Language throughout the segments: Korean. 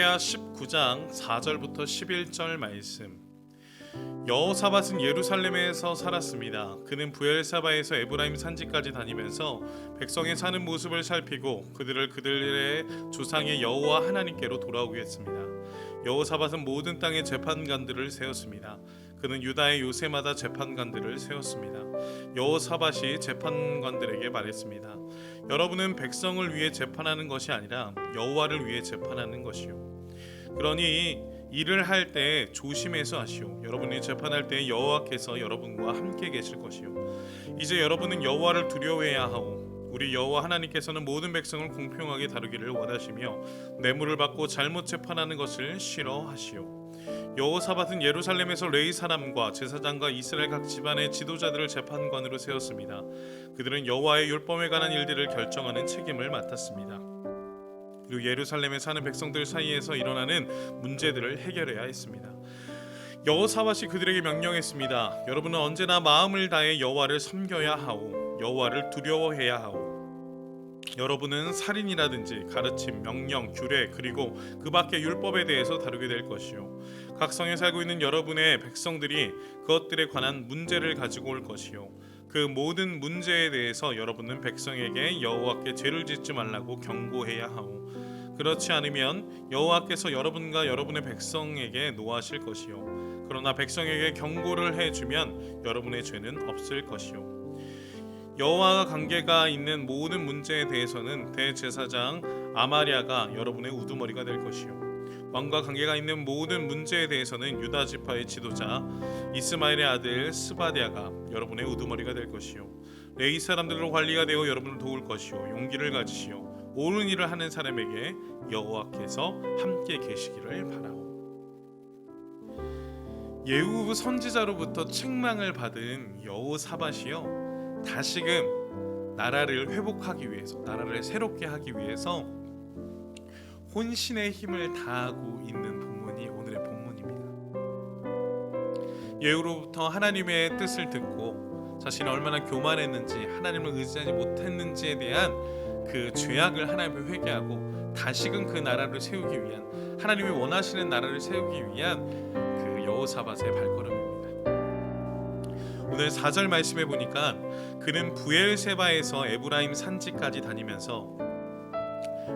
스가랴 19장 4절부터 11절 말씀. 여호사밧은 예루살렘에서 살았습니다. 그는 브엘사바에서 에브라임 산지까지 다니면서 백성의 사는 모습을 살피고 그들의 조상의 여호와 하나님께로 돌아오게 했습니다. 여호사밧은 모든 땅에 재판관들을 세웠습니다. 그는 유다의 요새마다 재판관들을 세웠습니다. 여호사밧이 재판관들에게 말했습니다. 여러분은 백성을 위해 재판하는 것이 아니라 여호와를 위해 재판하는 것이요. 그러니 일을 할 때 조심해서 하시오. 여러분이 재판할 때 여호와께서 여러분과 함께 계실 것이요. 이제 여러분은 여호와를 두려워해야 하오. 우리 여호와 하나님께서는 모든 백성을 공평하게 다루기를 원하시며 뇌물을 받고 잘못 재판하는 것을 싫어하시오. 여호사밧은 예루살렘에서 레위 사람과 제사장과 이스라엘 각 집안의 지도자들을 재판관으로 세웠습니다. 그들은 여호와의 율법에 관한 일들을 결정하는 책임을 맡았습니다. 그리고 예루살렘에 사는 백성들 사이에서 일어나는 문제들을 해결해야 했습니다. 여호사밧이 그들에게 명령했습니다. 여러분은 언제나 마음을 다해 여호와를 섬겨야 하오. 여호와를 두려워해야 하오. 여러분은 살인이라든지 가르침, 명령, 규례 그리고 그 밖의 율법에 대해서 다루게 될 것이요. 각 성에 살고 있는 여러분의 백성들이 그것들에 관한 문제를 가지고 올 것이요. 그 모든 문제에 대해서 여러분은 백성에게 여호와께 죄를 짓지 말라고 경고해야 하오. 그렇지 않으면 여호와께서 여러분과 여러분의 백성에게 노하실 것이요. 그러나 백성에게 경고를 해주면 여러분의 죄는 없을 것이요. 여호와와 관계가 있는 모든 문제에 대해서는 대제사장 아마랴가 여러분의 우두머리가 될 것이요. 왕과 관계가 있는 모든 문제에 대해서는 유다 지파의 지도자 이스마엘의 아들 스바랴가 여러분의 우두머리가 될 것이요. 레위 사람들로 관리가 되어 여러분을 도울 것이요. 용기를 가지시오. 옳은 일을 하는 사람에게 여호와께서 함께 계시기를 바라오. 예후 선지자로부터 책망을 받은 여호사밧이요, 다시금 나라를 회복하기 위해서, 나라를 새롭게 하기 위해서 혼신의 힘을 다하고 있는 본문이 오늘의 본문입니다. 예후로부터 하나님의 뜻을 듣고 자신이 얼마나 교만했는지, 하나님을 의지하지 못했는지에 대한 그 죄악을 하나님을 회개하고 다시금 그 나라를 세우기 위한, 하나님이 원하시는 나라를 세우기 위한 그 여호사밧의 발걸음입니다. 오늘 4절 말씀해 보니까 그는 브엘세바에서 에브라임 산지까지 다니면서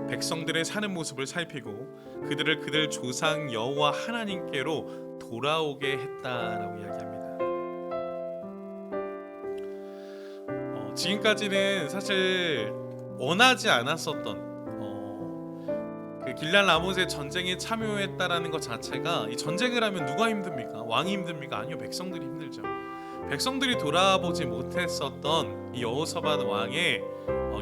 백성들의 사는 모습을 살피고 그들 조상 여호와 하나님께로 돌아오게 했다라고 이야기합니다. 지금까지는 사실 원하지 않았었던 그 길랄 라못의 전쟁에 참여했다라는 것 자체가, 이 전쟁을 하면 누가 힘듭니까? 왕이 힘듭니까? 아니요, 백성들이 힘들죠. 백성들이 돌아보지 못했었던 이 여호사밧 왕의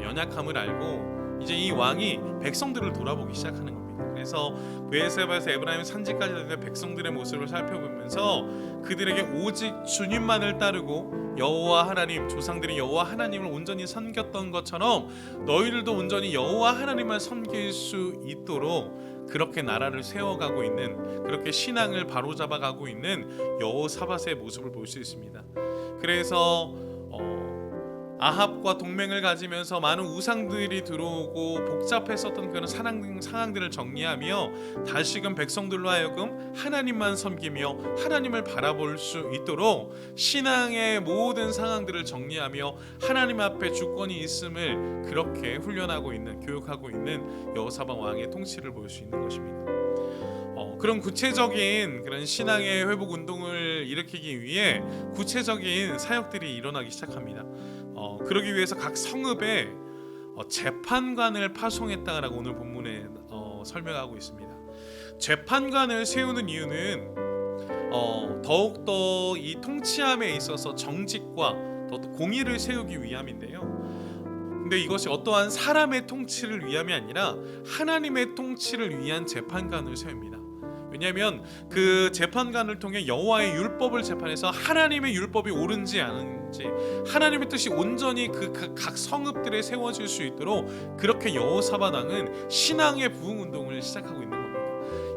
연약함을 알고 이제 이 왕이 백성들을 돌아보기 시작하는 겁니다. 그래서 브엘세바에서 에브라임 산지까지 다니는 백성들의 모습을 살펴보면서 그들에게 오직 주님만을 따르고 여호와 하나님, 조상들이 여호와 하나님을 온전히 섬겼던 것처럼 너희들도 온전히 여호와 하나님만 섬길 수 있도록 그렇게 나라를 세워가고 있는, 그렇게 신앙을 바로잡아가고 있는 여호사밧의 모습을 볼 수 있습니다. 그래서 아합과 동맹을 가지면서 많은 우상들이 들어오고 복잡했었던 그런 상황들을 정리하며 다시금 백성들로 하여금 하나님만 섬기며 하나님을 바라볼 수 있도록 신앙의 모든 상황들을 정리하며 하나님 앞에 주권이 있음을 그렇게 훈련하고 있는, 교육하고 있는 여호사밧 왕의 통치를 볼 수 있는 것입니다. 그런 구체적인 그런 신앙의 회복 운동을 일으키기 위해 구체적인 사역들이 일어나기 시작합니다. 그러기 위해서 각 성읍에 재판관을 파송했다라고 오늘 본문에 설명하고 있습니다. 재판관을 세우는 이유는 더욱더 이 통치함에 있어서 정직과 더 공의를 세우기 위함인데요. 근데 이것이 어떠한 사람의 통치를 위함이 아니라 하나님의 통치를 위한 재판관을 세웁니다. 왜냐하면 그 재판관을 통해 여호와의 율법을 재판해서 하나님의 율법이 옳은지 아닌지, 하나님의 뜻이 온전히 그 각 성읍들에 세워질 수 있도록 그렇게 여호사밧 왕은 신앙의 부흥 운동을 시작하고 있는 겁니다.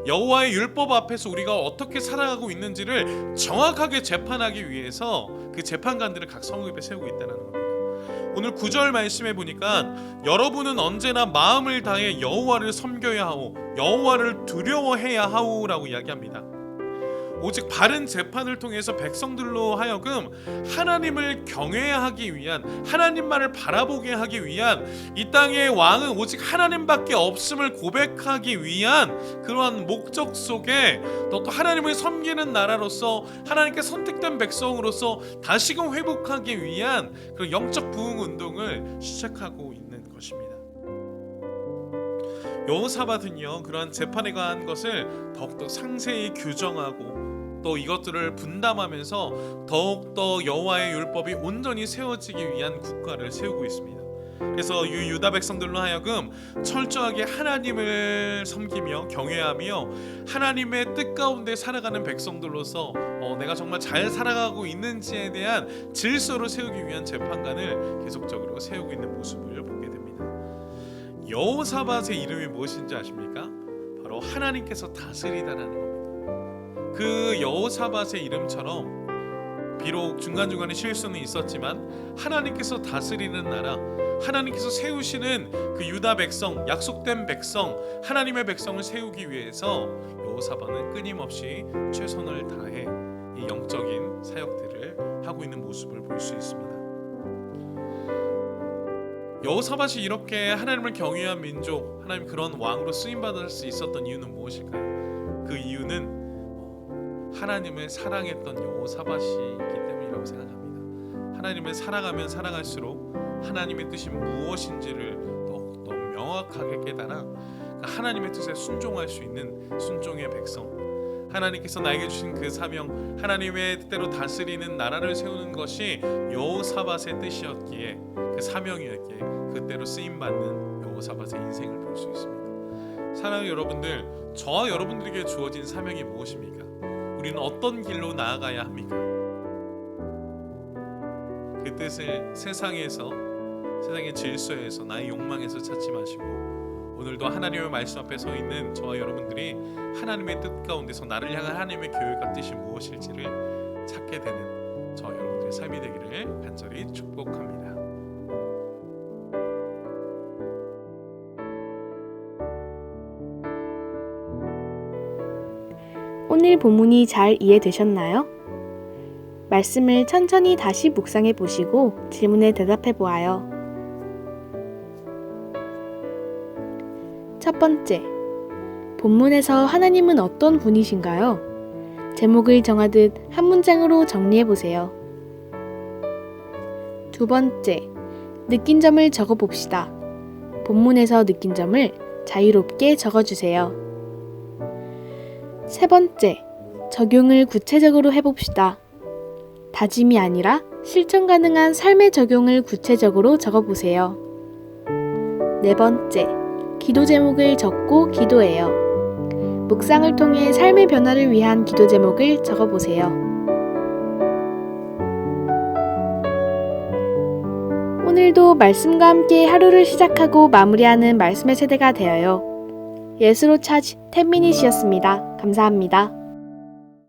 여호와의 율법 앞에서 우리가 어떻게 살아가고 있는지를 정확하게 재판하기 위해서 그 재판관들을 각 성읍에 세우고 있다는 겁니다. 오늘 9절 말씀해 보니까 여러분은 언제나 마음을 다해 여호와를 섬겨야 하오 여호와를 두려워해야 하오라고 이야기합니다. 오직 바른 재판을 통해서 백성들로 하여금 하나님을 경외하기 위한, 하나님만을 바라보게 하기 위한, 이 땅의 왕은 오직 하나님밖에 없음을 고백하기 위한 그러한 목적 속에 또 하나님을 섬기는 나라로서 하나님께 선택된 백성으로서 다시금 회복하기 위한 그런 영적 부흥 운동을 시작하고 있는 것입니다. 여호사밧은요, 그러한 재판에 관한 것을 더욱더 상세히 규정하고 또 이것들을 분담하면서 더욱더 여호와의 율법이 온전히 세워지기 위한 국가를 세우고 있습니다. 그래서 유다 백성들로 하여금 철저하게 하나님을 섬기며 경외하며 하나님의 뜻 가운데 살아가는 백성들로서 내가 정말 잘 살아가고 있는지에 대한 질서를 세우기 위한 재판관을 계속적으로 세우고 있는 모습을 보게 됩니다. 여호사밧의 이름이 무엇인지 아십니까? 바로 하나님께서 다스리다라는 겁니다. 그 여호사밧의 이름처럼 비록 중간중간에 실수는 있었지만 하나님께서 다스리는 나라, 하나님께서 세우시는 그 유다 백성, 약속된 백성, 하나님의 백성을 세우기 위해서 여호사밧은 끊임없이 최선을 다해 이 영적인 사역들을 하고 있는 모습을 볼 수 있습니다. 여호사밧이 이렇게 하나님을 경외한 민족, 하나님 그런 왕으로 쓰임받을 수 있었던 이유는 무엇일까요? 그 이유는 하나님을 사랑했던 여호사밧이기 때문이라고 생각합니다. 하나님을 사랑하면 사랑할수록 하나님의 뜻이 무엇인지를 더욱더 명확하게 깨달아 하나님의 뜻에 순종할 수 있는 순종의 백성, 하나님께서 나에게 주신 그 사명, 하나님의 뜻대로 다스리는 나라를 세우는 것이 여호사밧의 뜻이었기에, 그 사명이었기에 그때로 쓰임받는 여호사밧의 인생을 볼 수 있습니다. 사랑하는 여러분들, 저와 여러분들에게 주어진 사명이 무엇입니까? 우리는 어떤 길로 나아가야 합니까? 그 뜻을 세상의 질서에서, 나의 욕망에서 찾지 마시고 오늘도 하나님의 말씀 앞에 서 있는 저와 여러분들이 하나님의 뜻 가운데서 나를 향한 하나님의 계획과 뜻이 무엇일지를 찾게 되는 저와 여러분들의 삶이 되기를 간절히 축복합니다. 오늘 본문이 잘 이해되셨나요? 말씀을 천천히 다시 묵상해 보시고 질문에 대답해 보아요. 첫 번째, 본문에서 하나님은 어떤 분이신가요? 제목을 정하듯 한 문장으로 정리해 보세요. 두 번째, 느낀 점을 적어 봅시다. 본문에서 느낀 점을 자유롭게 적어 주세요. 세 번째, 적용을 구체적으로 해봅시다. 다짐이 아니라 실천 가능한 삶의 적용을 구체적으로 적어보세요. 네 번째, 기도 제목을 적고 기도해요. 묵상을 통해 삶의 변화를 위한 기도 제목을 적어보세요. 오늘도 말씀과 함께 하루를 시작하고 마무리하는 말씀의 세대가 되어요. 예수로 차지 10미닛이었습니다. 감사합니다.